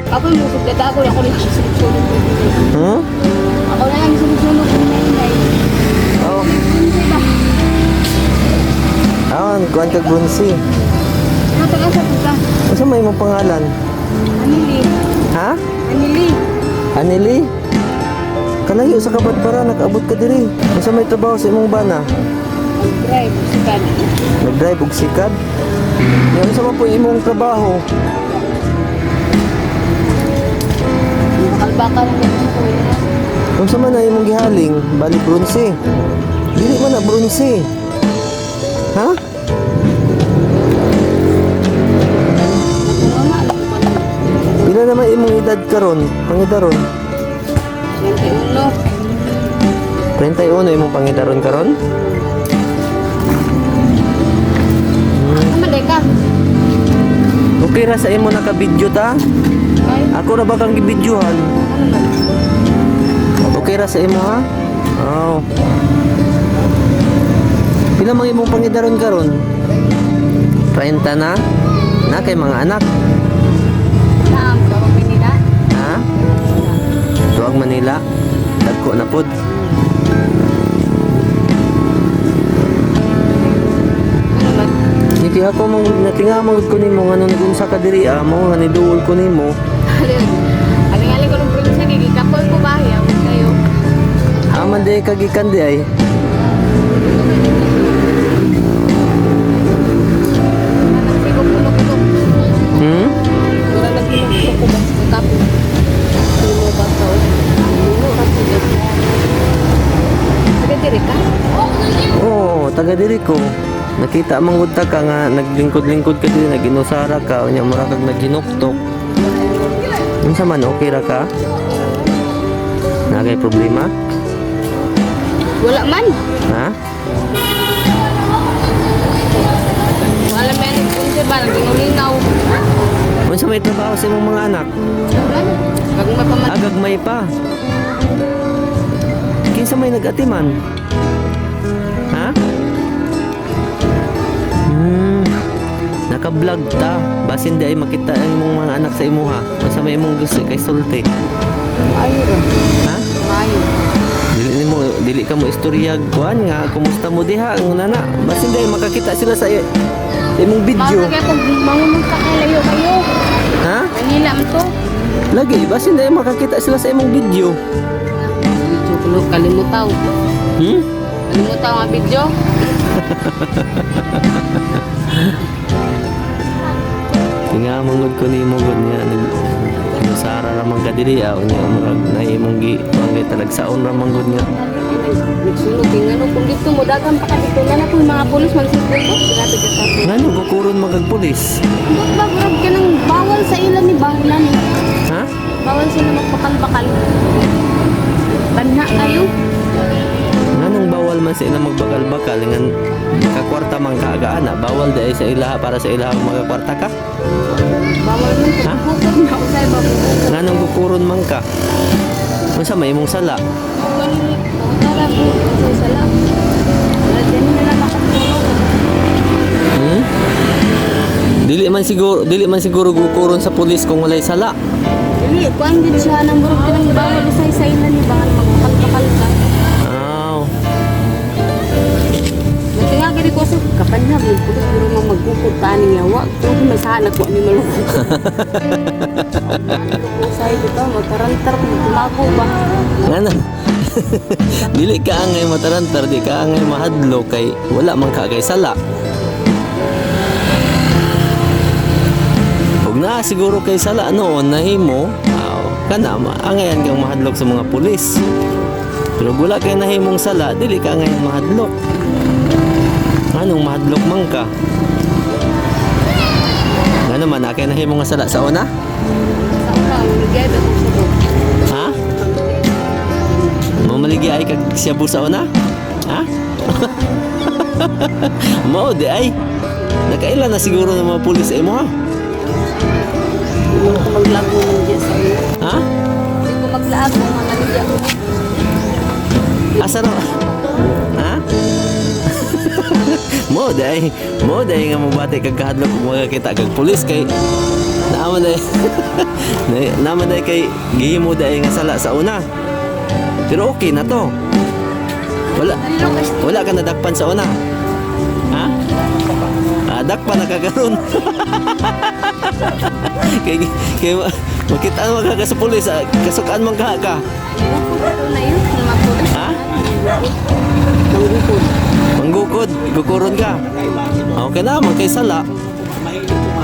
Ako yung musog data ako rin susunod. Hmm? Ako na lang susunod ng nanay. Oh. Diba? Awan, kuhan kag Brunsi. Ano taga sa puta? Asa may imong pangalan? Anili. Ha? Anili. Anili? Kalayo sa Kabadbara, nag-abot ka diri. Asa may trabaho sa imong bana? Drive. Sikan. Nag-drive og sikad? Yan sa po imong trabaho. Bakal-bakal lang yung ko. Kung sa man na imong gihaling, bali Brunsi. Dili man na Brunsi. Ha? Pila naman imong edad karon? Pangidaron? 21. 31 imong pangidaron karon? Kamadai ka? Okay ra sa imo naka-video ta? Ay, Ako ra ba kang gibidyohan? ano man? Okay ra sa imo ha? Oh. Pila man imong pangidaron karon? 30 na? Na kay mga anak? Naam, parang pinila. Ha? Tuwag Manila? Dagko na pod. Ano man? Hindi ako natingamag ko nimo nga nung nag-unsa ka diri mo nga niduol ko nimo. Aling-aling ko ng probinsya, gigikapol ko ba? Yawag kayo. Aman di kagikan di ay. Nagsigog-ulog-ulog. Hmm? Wala nagulog-ulog ko ba? Kapit. Tulo ba ito? Tulo, rapulog. Taga-diri ka? Oo, taga diri ko. Nakita manggod ta ka nga naglingkod-lingkod ka diri, naginusara ka, unya mura kag naghinuktok. Unsa man okay ra ka? Nagay problema? Wala man. Ha? Wala man yung punse ba? Nagingulinaw. Unsa may trabaho sa imong mga anak? Kag mapamat. Agagmay pa. Kinsa may nag-atiman? Ha? Naka-vlog ta. Basin di ay makita ang imong mga anak sa imuha. Unsa may imong gusto kay sulti? Ayo rin. Ha? Ayo. Dili ka mo istorya kuan nga kumusta mo diha ang nana. Basin di ay makakita sila sa imong video. Mga kaya kung mangunong ka kay layo kayo. Ha? Manila man to. Lagi basin di ay makakita sila sa imong video. Video ko kalimutaw. Hmm? Kalimutaw nga video. Tinga mangod ko ni mo gud nga nusara ra man ka diri unya murag nahimong gi pangay talagsaon ra man gud nga. Nagsulog tingano kung dito mo dagan pa ka dito na po mga pulis magsisulog ko. Grabe ka sa. Ngano gukuron magag pulis? Ba't ba grab ka nang bawal sa ilan ni bahulan? Ha? Bawal sila magpakal-bakal. Banha kayo. Nganong bawal man sa ila magbakal-bakal ngan kakwarta man ka ana bawal dai sa ilaha para sa ilaha magakwarta ka? Bawal man Ha? kung bukod na usay ba bukod. Nganong gukuron man ka? Unsa may imong sala? Tara po, usay sala. Wala dyan na lang makatulog. Hmm? Dili man siguro gukuron sa pulis kung walay sala. Dili, kuhaan din siya ng burog din ang bawal usay sa ilan ni bawal magpakal-bakal ka. Aw. Mati nga gini ko sa kapanha, magpulos buro mang magkukod ka ni yawa. Kung may sahanag ko ni malukot. Usay dito, magkarantar kung tumago ba. Ngano? Dili ka angay matarantar, di ka angay mahadlo kay wala man ka kay sala. Huwag na siguro kay sala noon nahimo, kana angayan kang mahadlok sa mga pulis. Pero wala kay nahimong sala, dili ka angay mahadlok. Anong mahadlok man ka? Nga naman, akay nahimong nga sala sa una? Sa una, maligay ba kung sabog? Ha? Mamaligi ay kag siyabu sa una? Ha? Mao di ay. Nakailan na siguro ng mga pulis ay mo ha? Hindi ko maglago ng Diyos sa iyo. Ha? Hindi ko maglago ng mga nalagyan mo. Asa na? Ha? mo day nga mabati kag kahadlok kung makakita kag pulis kay naman day naman day kay gihimo day nga sala sa una. Pero okay na to. Wala ka nadakpan sa una. Ha? Dakpan na kagaron. kay makita mo ka sa pulis, kasukaan man ka. Na yun, mapulis. Ha? Manggukod. Manggukod, gukuron ka. Okay na, kay sala.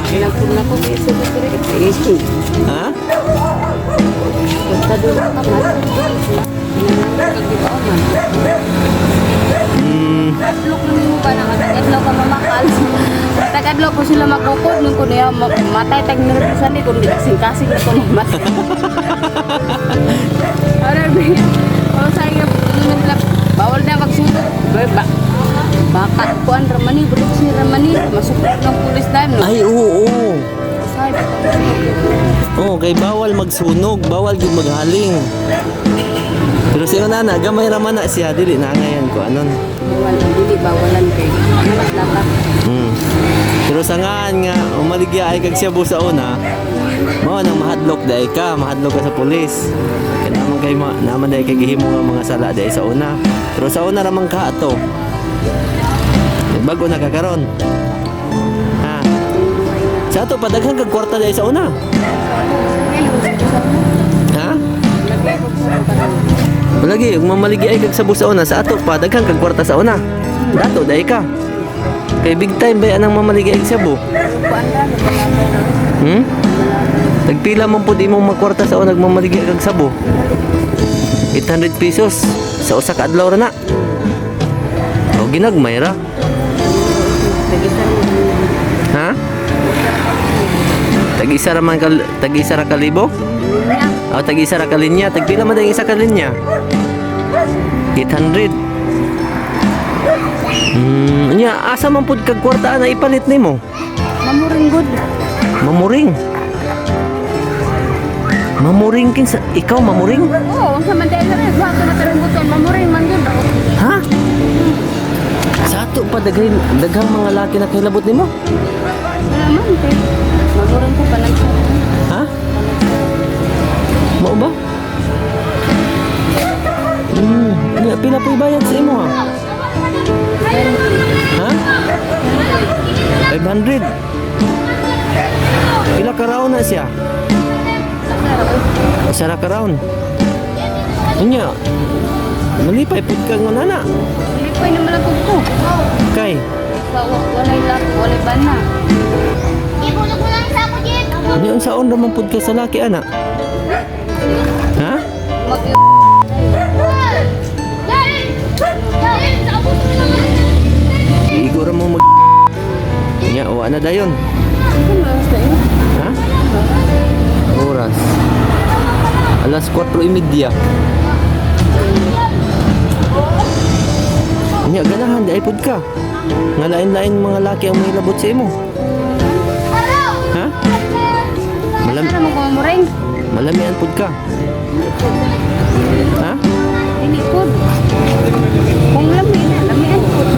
Pinagpun na ko kay Secretary. Ha? Basta doon ka man. Nagdibaw man. Tagadlok namin mo ba na tagadlok ka mamakal. Tagadlok ko sila magkukod nung ko niya matay tag nervisan ni kung kasing-kasing ko naman. Kalau saya bawal na magsunod. Bakat kuan ramani, budok si ramani masuk ng pulis time no. Ay, oo. Sabi Oh, kay bawal magsunog, bawal gyud maghaling. Pero siya na gamay ra man na siya dili na ngayon ko anon. bawal dili bawalan kay dapat. Pero sa ngaan nga umaligya ay kag siya bu sa una. Mao nang mahadlok dai ka sa pulis. Kaya naman dai kay gihimo nga mga sala dai sa una. Pero sa una ra man ka ato. Bago na kakaron. Ha. Sa ato padaghan kag kwarta dai sa una. Ha? Malagi, kung mamaligi ay kag sa busa una, sa ato pa, daghang kag kwarta sa una. Dato, dahi ka. Kay big time ba anang mamaligi ay sa bu? Tagpila mo po di mo magkwarta sa una, nagmamaligi ay kag sa bu. 800 pesos sa usa ka adlaw ra na. O ginagmay ra. Ha? Tag-isa ra ka libo? O tag-isa ra ka linya, tagpila man dang isa ka linya? 800. Nya asa man pud kag kwarta na ipalit nimo? Mamuring good. Mamuring. Mamuring kinsa ikaw mamuring? Oo, sa Mandela rin. Bago na talang buton, mamuring man good. Ha? Sa ato pa daghang mga laki na kahilabot nimo? Wala man, kay mamuring ko pa lang. Ha? Mao ba? Nya pila po bayad sa imo ha? Ha? 500. Pila ka raon na siya? Sara ka raon. Nya malipay pud ka nga nana. Lipay na malagod ko. Kay Walay lak, walay bana. nya unsaon ra man pud ka sa laki ana? Ha? Igo ra mo mag nya wa na dayon. Ha? Oras. Alas 4:30. Nya ganahan di pud ka. Nga lain-lain mga laki ang mahilabot sa imo. Ha? Ano mo mamuring? Malamian pud ka. Ha? Dili pod. Kung lamian pod.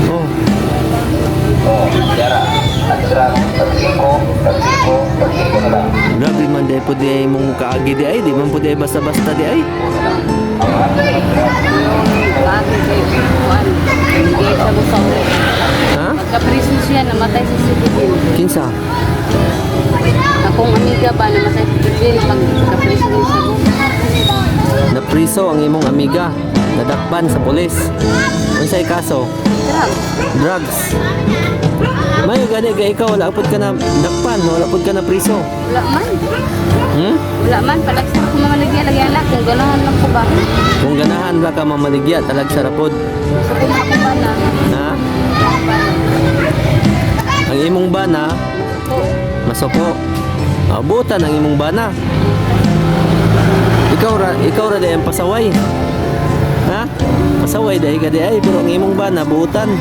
Oh. Grabe man dahil po di ay mong kaagi di ay. Di man po di ay basta-basta di ay. Bakit kay kuan? Hindi sa busa ulit. Ha? Magka-prison siya, namatay sa civil. Kinsa? Akong amiga ba namatay sa civil pag magka-prison siya mo. Napriso ang imong amiga. Nadakpan sa pulis. Unsay kaso? Drugs. May gani ka ikaw wala pud ka na dakpan, wala pud ka na priso. Wala man. Wala man, palagsa ako mamalagyan lang. Kung ganahan lang ko ba? Kung ganahan ra ka mamaligya, talag sarapod. So kung ako ba na? Ha? Ang imong bana, masuko. Abutan ang imong bana. Ikaw ra di ang pasaway. Ha? Pasaway dahil ka di ay, pero ang imong bana, buutan.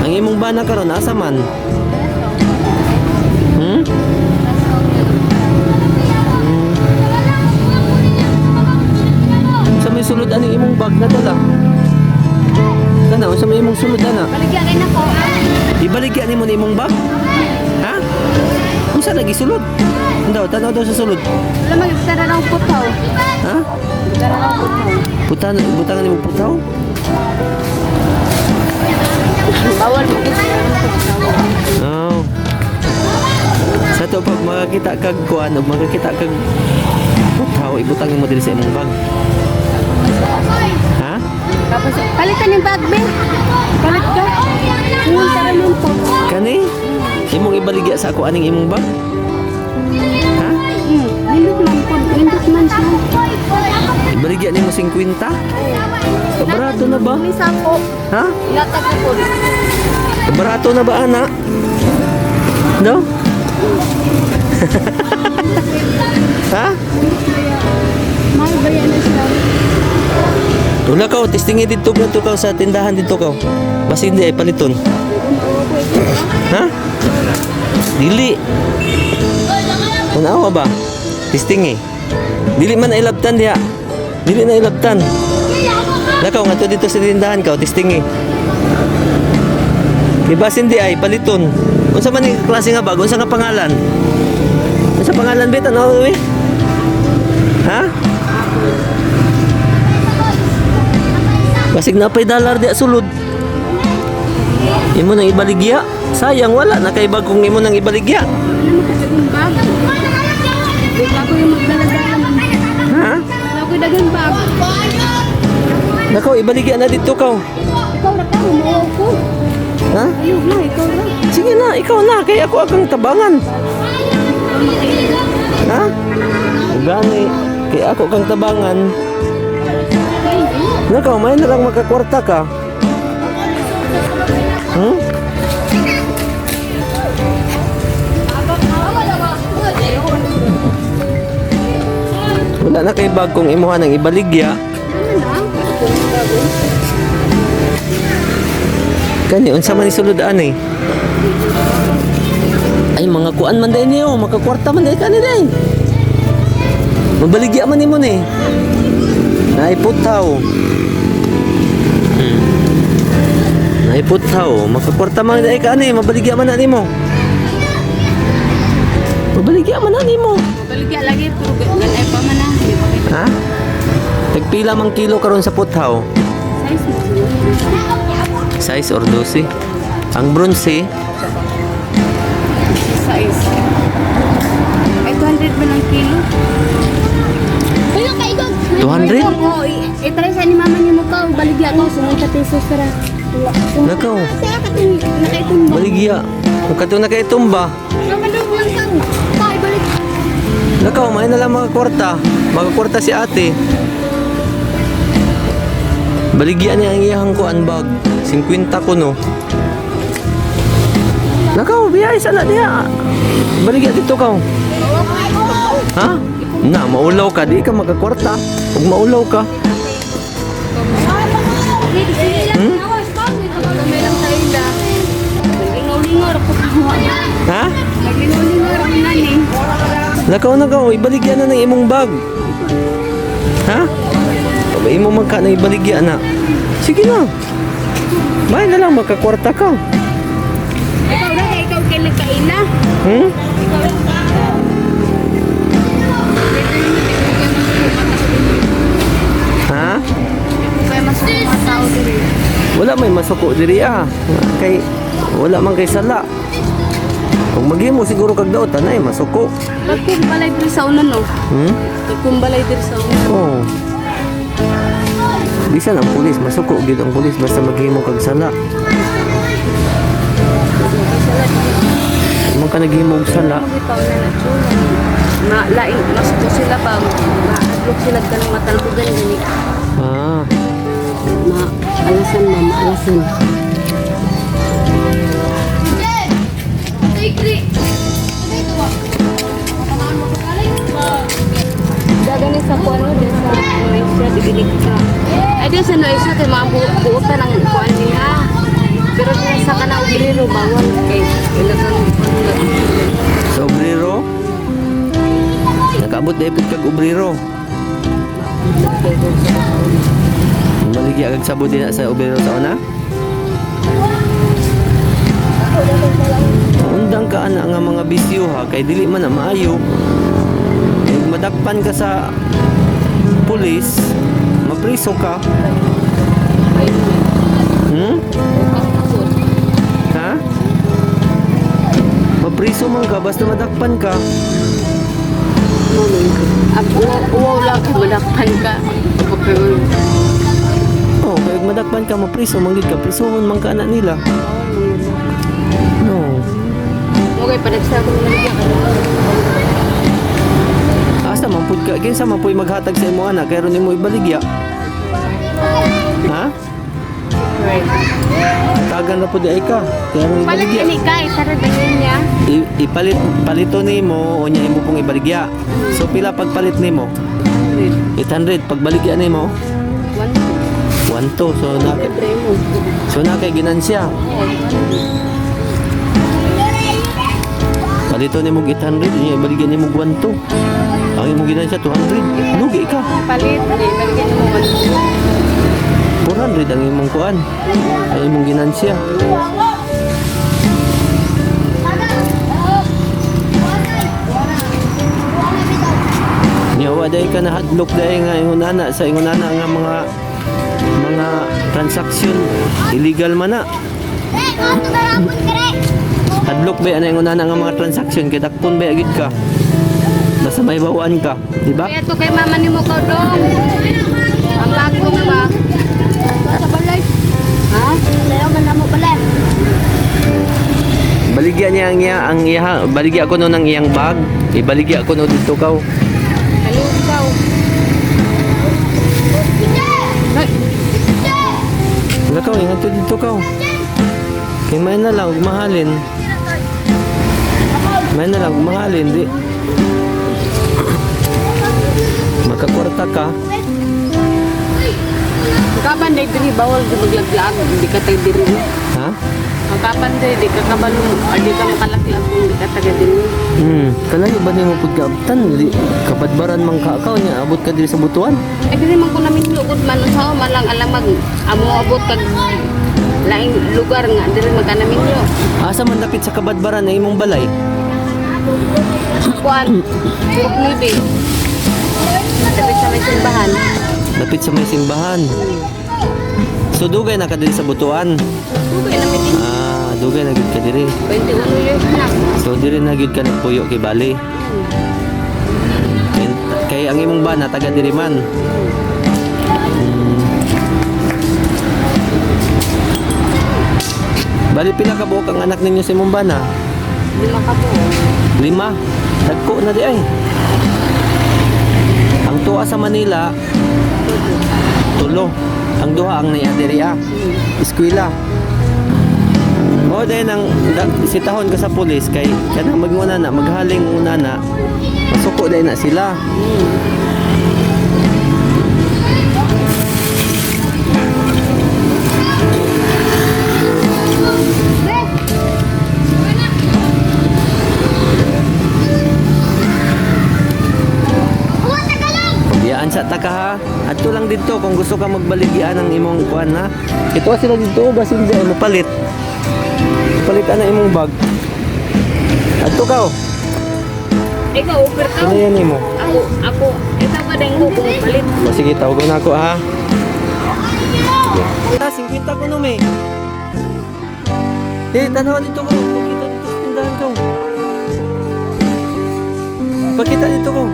Ang imong bana karon asa man? sulod ani imong bag na dala? Kana unsa may imong sulod ana? Baligyan kay nako. Ibaligya nimo ni imong bag? Ha? Unsa lagi sulod? Daw, tanaw daw sa sulod. Wala magtara ng putaw. Ha? Tara ng putaw. Butangan nimo putaw? Bawal mo gid. Oh. Sa to pag makakita kag kuan ug makakita kag putaw, ibutang mo diri sa imong bag. Ha? Tapos palitan yung bag be. Palit ka. Yung tara ng po. Kani? Imong ibaligya sa ako aning imong bag? Ha? Nindot man siya. Ibaligya nimo 50? Barato na ba? May sako. Ha? Ilatag ko. Barato na ba ana? No? Ha? May bayan na siya. Wala ka, testingi dito na to ka sa tindahan dito ka. Basta hindi ay paliton. Ha? Dili. Unawa ba? Testingi. Dili man na ilabtan diha. Dili na ilabtan. Lakaw nga to dito sa tindahan ka, testingi. Diba hindi ay paliton. Unsa man ni klase nga bag? Unsa nga pangalan? Unsa pangalan bet ano we? Ha? Basig na pa'y dollar di sulod. Imo nang ibaligya. Sayang wala na kay bag kung imo nang ibaligya. Ano mo kasi yung bag? Di ba ako yung magdala-dala man. Ha? Ako yung dagang bag. Nakaw ibaligya na dito kaw. Ikaw na ka, umuwi ko. Ha? Ayun na, ikaw na. Sige na, ikaw na kay ako akang tabangan. Ha? Gani kay ako kang tabangan. Nakaw may na lang makakwarta ka. Hmm? Wala na kay bag kung imuha ng ibaligya. Kani unsa man isulod-an eh. Ay mga kuan man day niyo, makakwarta man day kani day. Mabaligya man nimo ni. Naiputaw. Naiputaw, makakwarta man day kani, mabaligya man na nimo. Mabaligya man na nimo. Baligya lagi, puro ganay pa man na. Di ba kita? Ha? Tagpila mang kilo karon sa puthaw? Size mo. Size or 12? Ang bronze, Size. Ay, 200 ba ng kilo? 200? Oo, itry sa ni mama niyo mo ka, baligya ko, sumunta pesos tara. Nakaw, Kaya ka nakaitumba. baligya. Kung kato na kayo tumba. Namadog lang ka. Kaya balik. Nakaw, may na lang makakwarta. Makakwarta si ate. Baligya niya ang iyahang kuan bag. 50 ko no. Nakaw, biyay sana diya. Baligya dito ka. Ha? Na, maulaw ka. Di ka makakwarta. Huwag maulaw ka. Hmm? Kami lang sa ila. Naglingaw-lingaw ako kawa. Ha? Naglingaw-lingaw ako nani. Nakaw, ibaligya na ng imong bag. Ha? Pag imo magka na ibaligya na. Sige na. May na lang makakwarta ka. Ikaw na, ikaw kayo nagkaila. Hmm? Ikaw lang. Ha? Kaya mas mga tao diri. Wala may masuko diri ah. Kay wala man kay sala. Kung maghimo siguro kag daot anay masuko. Nagkumbalay diri sa unan no. Nagkumbalay diri sa unan. Oh. Bisan ang pulis masuko gid ang pulis basta maghimo kag sala. Mo ka naghimo og sala. Bitaw na na chula. Na laing mas ko sila pa. Maadlok sila kanang matalbugan gani. Ah. Alasan mama, alasan. Dagani sa kuano din sa Malaysia digilig ka. Ay din sa Malaysia kay mga buutan ang kuan niya. Pero sa kana obrero bawal kay ilagan Sa obrero. Nakaabot dapat kag obrero. baligya kag sabod din sa obrero sa una? Undang ka ana nga mga bisyo ha kay dili man na maayo. Kung madakpan ka sa pulis, mapriso ka. Hmm? Ha? Mapriso man ka basta madakpan ka. Uwaw lang kung madakpan ka. Oh, kaya madakpan ka, mapriso, manggid ka, prisuhon man ka anak nila. No. Okay, panagsa ko naman niya. Asa man pud ka, kinsa man puy maghatag sa imo anak, kaya ron nimo ibaligya. Ha? Right. Tagan na pud ay ka, kaya ron Palit ibaligya. ini ka, itaradayin niya. Palito nimo o nya imo pong ibaligya. So pila pagpalit nimo? 800 pagbaligya nimo. 1 to so na kay ginansya. Palito nimo 800 nya ibaligya nimo 1 to. Ang imo ginansya 200. Lugi ka. Palit, ibigyan mo 400 ang imong kuan. Ang imong ginansya. Nyawa dahil ka na hadlok dahil nga ingunana sa ingunana nga mga transaksyon illegal man na. Hadlok ba ana ingunana nga mga transaksyon kay dakpon ba agid ka. Basta may bawaan ka, di ba? Kaya to kay mama ni mo ka dong. Ang bago mo ba? Sa balay. Ha? Layo man mo balay. Baligya niya ang iya, baligya ko no ng iyang bag. Ibaligya ko no dito kaw. Kalusaw. Wala kaw, ingat to dito kaw. Kay may na lang, mahalin. May na lang, mahalin. Di. Makakwarta ka. Kapan day diri bawal di maglaglag, di ka tay diri. Ha? Ang kapan day di ka kabalo, di ka makalaklag kung di ka taga diri. Kalayo ba nimo pud kaabtan? Di kabadbaran man ka akaw niya abot ka diri sa butuan. Ay diri man ko namin lugod man sa malang alamag amo abot kag laing lugar nga diri magkanamin yo. Asa man dapit sa kabadbaran ang imong balay? Kuan, Purok Nibi. Dapit sa may simbahan. Dapit sa may simbahan. So dugay na ka diri sa butuan. Tugay namin din. Dugay na gid ka diri. 21 years na. So diri na gid ka nagpuyo kay Bali. Kay ang imong bana taga diri man. Bali pila ka buok ang anak ninyo sa imong bana? 5 ka po. 5. Dagko na di ay. Ang tuwa sa Manila, 3. Ang duha ang naya diri eskwela. O dahil nang sitahon ka sa pulis kay kanang magmuna na maghaling una na masuko dahil na sila. Pabayaan sa taka ha. Adto lang dito kung gusto ka magbaligyan ng imong kuan ha. Ito sila dito basin di mo palit. Palit na imong bag. Adto ka oh. Ikaw, offer ka. Ano yan nimo? Ako. Ito ba din ko kung palit. O sige, tawagan na ako ha. 50 ko no me. Tanawa dito ko. Pakita dito sa tindahan ko. Pakita dito ko.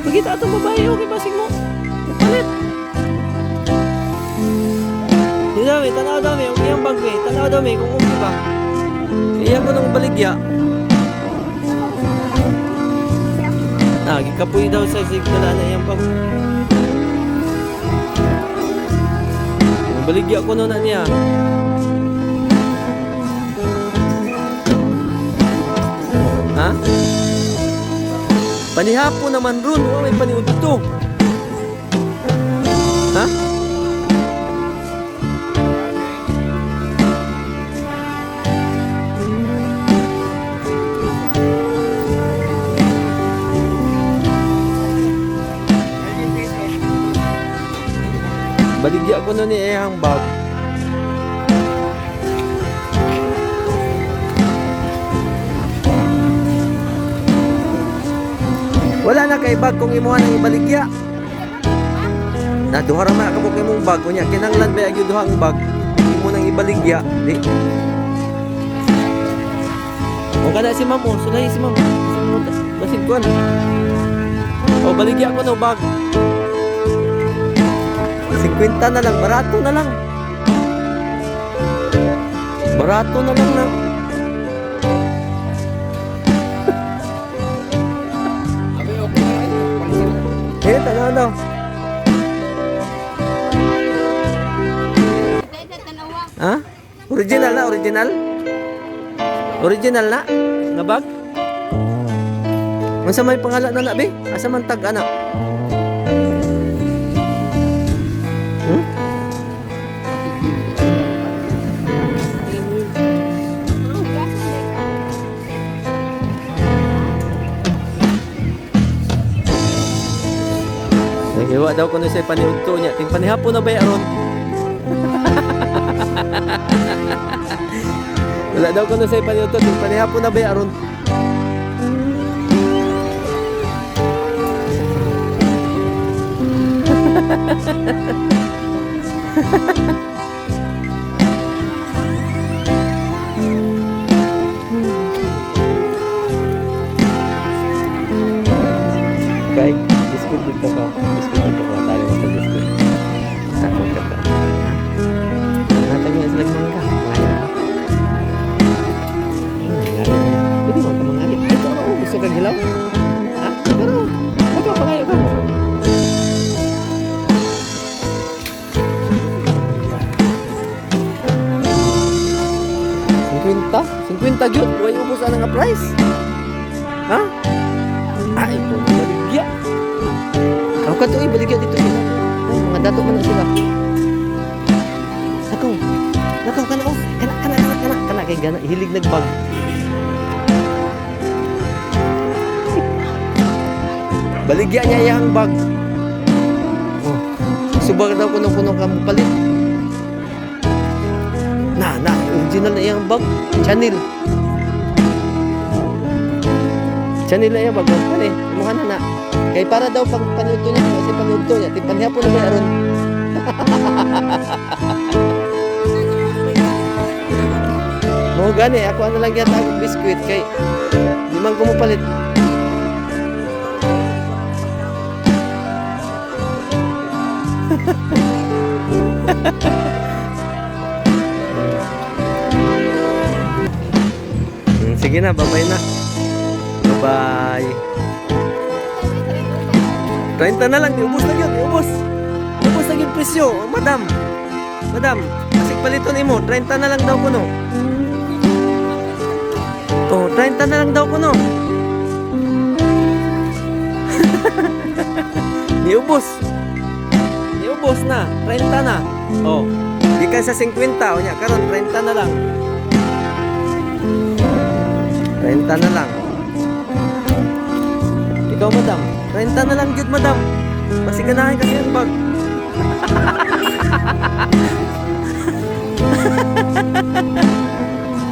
Pakita itong babae. Okay, basig mo. Palit. Di dami, tanawa dami. Okay ang bag me. Tanawa dami kung okay ba. Iyan ko nang baligya. Gikapoy daw sa sigdala na iyang bag. Baligya ko na niya. Ha? Panihapo naman ron. May paniud to. Ha? daw kuno ni iyang bag. Wala na kay bag kung imuha nang ibaligya. Na duha ra man kabuk imong bag unya kinahanglan ba gyud duha ang bag. Imo nang ibaligya, di. O kana si ma'am, sulay si ma'am. Basin ko na. O baligya ko no bag. 50 na lang, barato na lang. Barato na lang na. Tanaw daw. Ha? Original na, original? Original na? Nga bag? Masa may pangalan na na, be? Asa man tag, anak? Hmm? Hiwa daw ko na sa paniudto niya. Ting panihapon na ba aron? Wala daw ko na sa paniudto. Ting panihapon na ba aron? Kay, biskut dito ko. Biskut dito ko. Tali mo sa biskut. Ako ka ka. Natag nga sila mangga. Ngayon ako. Pwede mo ka mangalit. Ay, ito ako. Gusto kang hilaw? Ha? Pero, baka pangayo ka. Kwenta gyud, way ubos ana nga price. Ha? Ay, ko baligya. Ako ka to baligya dito sila. Ay, mga dato man na sila. Nakaw kana oh. Kana kay gana hilig nagbag. Baligya niya iyang bag. Oh. Subag daw kuno ka mo palit. Na, original na iyang bag. Chanel na iyang bag. Kani, imuha na. Kay para daw pag panuto niya, kasi panuto niya, tipanhapon na ba aron. Mo gani, ako ano lang yata ang biskuit kay di man ko mo palit. Sige na, bye-bye na. Bye-bye. 30 na lang, iubos na yun, iubos. Iubos na yung presyo, madam. Madam, kasing paliton mo, 30 na lang daw ko no. Oh, 30 na lang daw ko no. Iubos. Iubos na, 30 na. Oh, di ka sa 50, o nya, karon 30 na lang. 30 na lang. Ikaw, madam. 30 na lang, good, madam. Masiganahin kasi yung bag.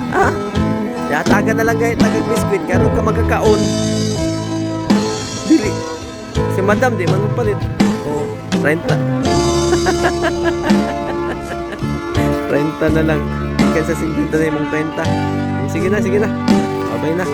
Ha? Yatagan na lang kayo tagag biskuit. Karoon ka magkakaon. Dili. Si madam, di man palit. Oh, 30. 30 na lang. Ikan sa 50 na yung 30. Sige na, sige na. Bye na.